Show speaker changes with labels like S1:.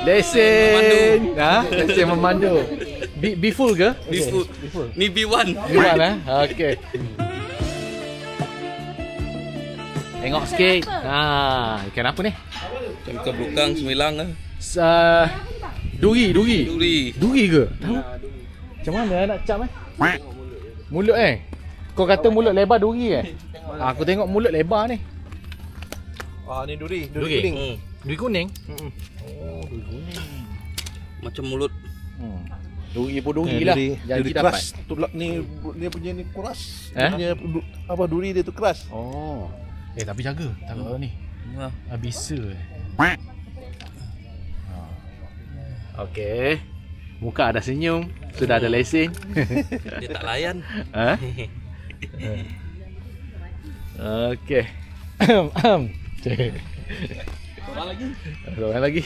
S1: Lesen. Lesen memandu. B full ke?
S2: B full. Ni B1.
S1: B1 Okey. Tengok sikit. Ikan apa ni?
S2: Ikan belukang semilang lah.
S1: Duri. Duri ke? Tahu. Macam mana nak cap Mulut Kau kata mulut lebar duri Aku tengok mulut lebar ni.
S3: Ni duri kuning.
S1: Duri kuning?
S3: Duri kuning.
S2: Macam mulut.
S1: Duri pun duri lah.
S3: Duri keras. Ni dia punya ni keras. Dia punya duri dia tu keras.
S1: Tapi jaga. Takut ni. Bisa. Okey. Muka ada senyum, sudah ada lesen.
S2: Dia tak layan.
S1: Okey. Seorang lagi.